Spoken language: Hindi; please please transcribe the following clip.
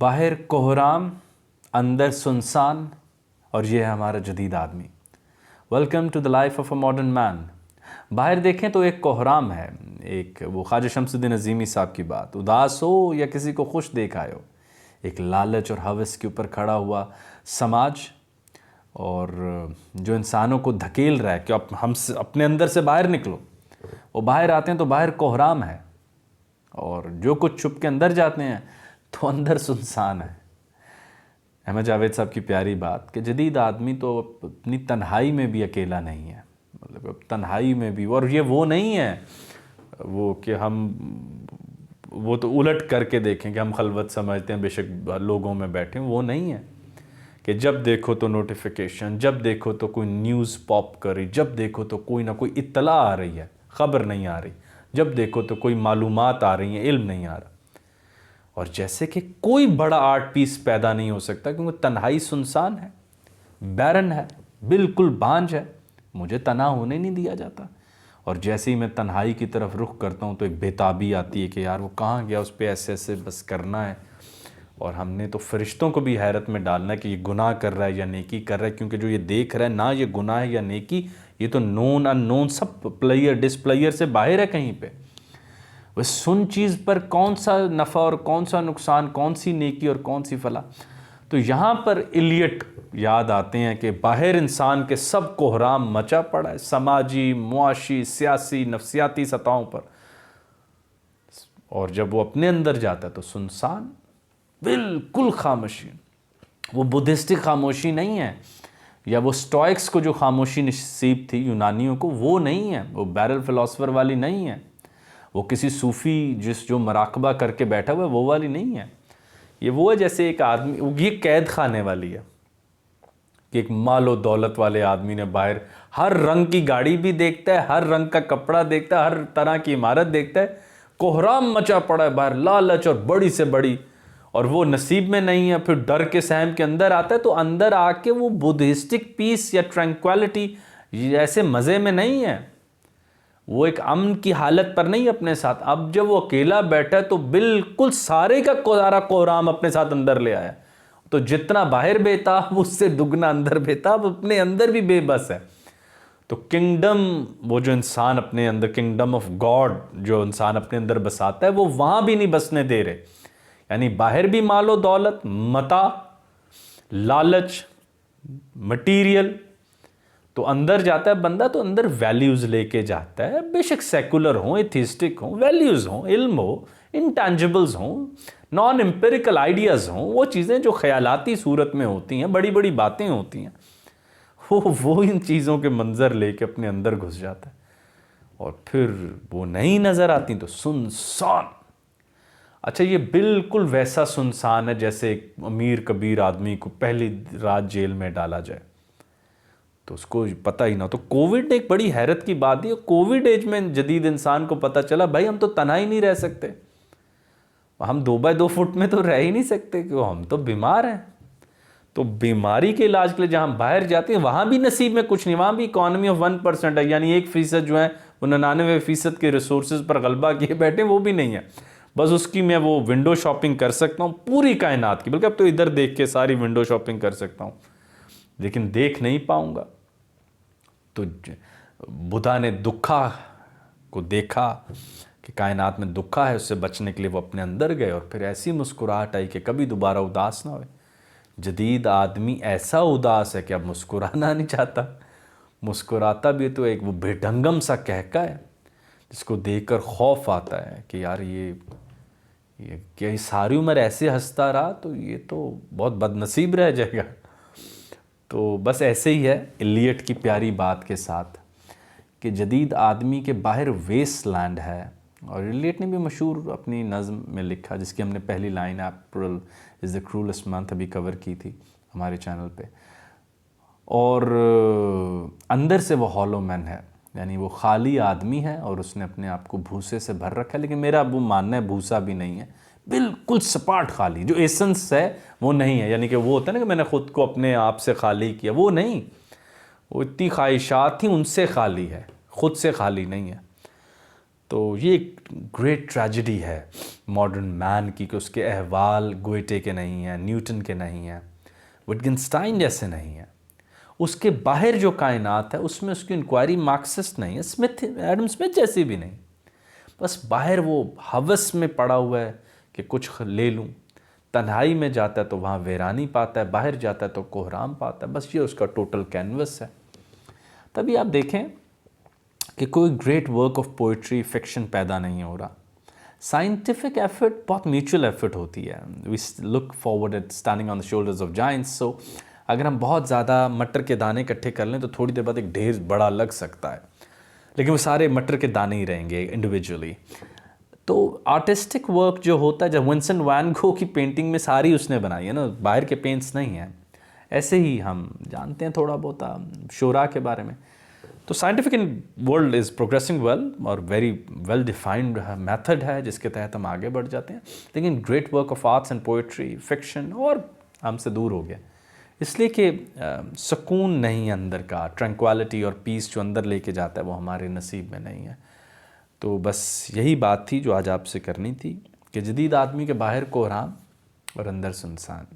बाहर कोहराम, अंदर सुनसान, और ये है हमारा जदीद आदमी। Welcome to the life of a modern man. बाहर देखें तो एक कोहराम है, एक वो ख्वाजा शमसुद्दीन अज़ीमी साहब की बात, उदास हो या किसी को खुश देख आए हो, एक लालच और हवस के ऊपर खड़ा हुआ समाज, और जो इंसानों को धकेल रहा है कि अब हम अपने अंदर से बाहर निकलो। वो बाहर आते हैं तो बाहर कोहराम है, और जो कुछ छुप के अंदर जाते हैं तो अंदर सुनसान है। अहमद जावेद साहब की प्यारी बात कि जदीद आदमी तो अपनी तन्हाई में भी अकेला नहीं है, मतलब अब तन्हाई में भी, और ये वो नहीं है वो कि हम वो तो उलट करके देखें कि हम खलवत समझते हैं बेशक लोगों में बैठे, वो नहीं है कि जब देखो तो नोटिफिकेशन, जब देखो तो कोई न्यूज़ पॉप कर रही, जब देखो तो कोई ना कोई इत्तला आ रही है, ख़बर नहीं आ रही, जब देखो तो कोई मालूमात आ रही हैं, इल्म नहीं आ रहा। और जैसे कि कोई बड़ा आर्ट पीस पैदा नहीं हो सकता क्योंकि तन्हाई सुनसान है, बैरन है, बिल्कुल बांझ है, मुझे तना होने नहीं दिया जाता। और जैसे ही मैं तन्हाई की तरफ रुख करता हूँ तो एक बेताबी आती है कि यार वो कहाँ गया, उस पर ऐसे ऐसे बस करना है। और हमने तो फरिश्तों को भी हैरत में डालना है कि ये गुनाह कर रहा है या नेकी कर रहा है, क्योंकि जो ये देख रहा है ना ये गुनाह है या नेकी, ये तो नोन अननोन सब प्लेयर डिसप्लेयर से बाहर है कहीं पे। वह सुन चीज़ पर कौन सा नफ़ा और कौन सा नुकसान, कौन सी नेकी और कौन सी फला। तो यहाँ पर इलियट याद आते हैं कि बाहर इंसान के सब कोहराम मचा पड़ा है, समाजी, मुआशी, सियासी, नफ्सियाती सतहों पर, और जब वो अपने अंदर जाता है तो सुनसान, बिल्कुल खामोशी। वो बुद्धिस्टिक खामोशी नहीं है, या वो स्टोइक्स को जो खामोशी नसीब थी यूनानियों को, वो नहीं है, वो बैरल फिलोसफर वाली नहीं है, वो किसी सूफ़ी जो मराकबा करके बैठा हुआ है वो वाली नहीं है। ये वो है जैसे एक आदमी, ये कैद खाने वाली है कि एक मालो दौलत वाले आदमी ने बाहर हर रंग की गाड़ी भी देखता है, हर रंग का कपड़ा देखता है, हर तरह की इमारत देखता है, कोहराम मचा पड़ा है बाहर, लालच और बड़ी से बड़ी, और वो नसीब में नहीं है। फिर डर के सहम के अंदर आता है तो अंदर आके वो बुद्धिस्टिक पीस या ट्रैंक्विलिटी ऐसे मज़े में नहीं है, वो एक अमन की हालत पर नहीं अपने साथ। अब जब वो अकेला बैठा है तो बिल्कुल सारे का सारा कोहराम अपने साथ अंदर ले आया, तो जितना बाहर बेताब उससे दुगना अंदर बेताब, अपने अंदर भी बेबस है। तो किंगडम, वो जो इंसान अपने अंदर, किंगडम ऑफ गॉड जो इंसान अपने अंदर बसाता है, वो वहां भी नहीं बसने दे रहे। यानी बाहर भी मालो दौलत, मता, लालच, मटीरियल, तो अंदर जाता है बंदा तो अंदर वैल्यूज़ लेके जाता है, बेशक सेकुलर हों, एथिस्टिक हों, वैल्यूज़ हों, इल्म हो, इंटेंजिबल्स हों, नॉन एम्पिरिकल आइडियाज़ हों, वो चीज़ें जो ख्यालाती सूरत में होती हैं, बड़ी बड़ी बातें होती हैं, वो इन चीज़ों के मंजर लेके अपने अंदर घुस जाता है, और फिर वो नहीं नज़र आती तो सुनसान। अच्छा, ये बिल्कुल वैसा सुनसान है जैसे एक अमीर कबीर आदमी को पहली रात जेल में डाला जाए तो उसको पता ही ना। तो कोविड ने एक बड़ी हैरत की बात दी, कोविड एज में जदीद इंसान को पता चला भाई हम तो तना ही नहीं रह सकते, हम 2 बाय 2 फुट में तो रह ही नहीं सकते क्यों, हम तो बीमार हैं। तो बीमारी के इलाज के लिए जहाँ बाहर जाते हैं वहाँ भी नसीब में कुछ नहीं, वहाँ भी इकॉनमी ऑफ 1% है, यानी 1% जो है वो 99% के रिसोर्सेज पर गलबा किए बैठे, वो भी नहीं है। बस उसकी मैं वो विंडो शॉपिंग कर सकता हूँ पूरी कायनात की, बल्कि अब तो इधर देख के सारी विंडो शॉपिंग कर सकता हूँ, लेकिन देख नहीं पाऊंगा। तो बुद्धा ने दुखा को देखा कि कायनात में दुखा है, उससे बचने के लिए वो अपने अंदर गए, और फिर ऐसी मुस्कुराहट आई कि कभी दोबारा उदास ना हो। जदीद आदमी ऐसा उदास है कि अब मुस्कुराना नहीं चाहता, मुस्कुराता भी तो एक वो बेढंगम सा कहका है जिसको देखकर खौफ आता है कि यार ये क्या सारी उम्र ऐसे हंसता रहा तो ये तो बहुत बदनसीब रह जाएगा। तो बस ऐसे ही है इलियट की प्यारी बात के साथ कि जदीद आदमी के बाहर वेस्टलैंड है। और इलियट ने भी मशहूर अपनी नज़्म में लिखा, जिसकी हमने पहली line April is the cruellest month अभी कवर की थी हमारे चैनल पे। और अंदर से वो हॉलो मैन है, यानी वो खाली आदमी है और उसने अपने आप को भूसे से भर रखा है। लेकिन मेरा वो मानना है भूसा भी नहीं है, बिल्कुल सपाट खाली, जो एसेंस है वो नहीं है। यानी कि वो होता है ना कि मैंने ख़ुद को अपने आप से खाली किया, वो नहीं, वो इतनी ख्वाहिशात थी उनसे खाली है, ख़ुद से खाली नहीं है। तो ये एक ग्रेट ट्रेजेडी है मॉडर्न मैन की कि उसके अहवाल गोएटे के नहीं हैं, न्यूटन के नहीं हैं, विटगेनस्टाइन जैसे नहीं हैं। उसके बाहर जो कायनात है उसमें उसकी इंक्वायरी मार्क्सिस्ट नहीं है, स्मिथ एडम स्मिथ जैसी भी नहीं। बस बाहर वो हवस में पड़ा हुआ है कि कुछ ले लूँ। तन्हाई में जाता है तो वहाँ वीरानी पाता है, बाहर जाता है तो कोहराम पाता है। बस ये उसका टोटल कैनवस है। तभी आप देखें कि कोई great work of poetry fiction पैदा नहीं हो रहा। साइंटिफिक एफर्ट बहुत म्यूचुअल एफर्ट होती है। We look forward at standing on the shoulders of giants. So अगर हम बहुत ज़्यादा मटर के दाने इकट्ठे कर लें तो थोड़ी देर बाद एक ढेर बड़ा लग सकता है, लेकिन वो सारे मटर के दाने ही रहेंगे इंडिविजुअली। तो आर्टिस्टिक वर्क जो होता है, जब विंसेंट वैन गो की पेंटिंग में सारी उसने बनाई है ना, बाहर के पेंट्स नहीं हैं। ऐसे ही हम जानते हैं थोड़ा बहुत शोरा के बारे में। तो scientific world is progressing well और वेरी वेल डिफाइंड मेथड है जिसके तहत हम आगे बढ़ जाते हैं। लेकिन great work of arts and poetry fiction और हमसे दूर हो गया, इसलिए कि सुकून नहीं अंदर का, ट्रैंक्विलिटी और पीस जो अंदर लेके जाता है वो हमारे नसीब में नहीं है। तो बस यही बात थी जो आज आपसे करनी थी कि जदीद आदमी के बाहर कोहराम और अंदर सुनसान।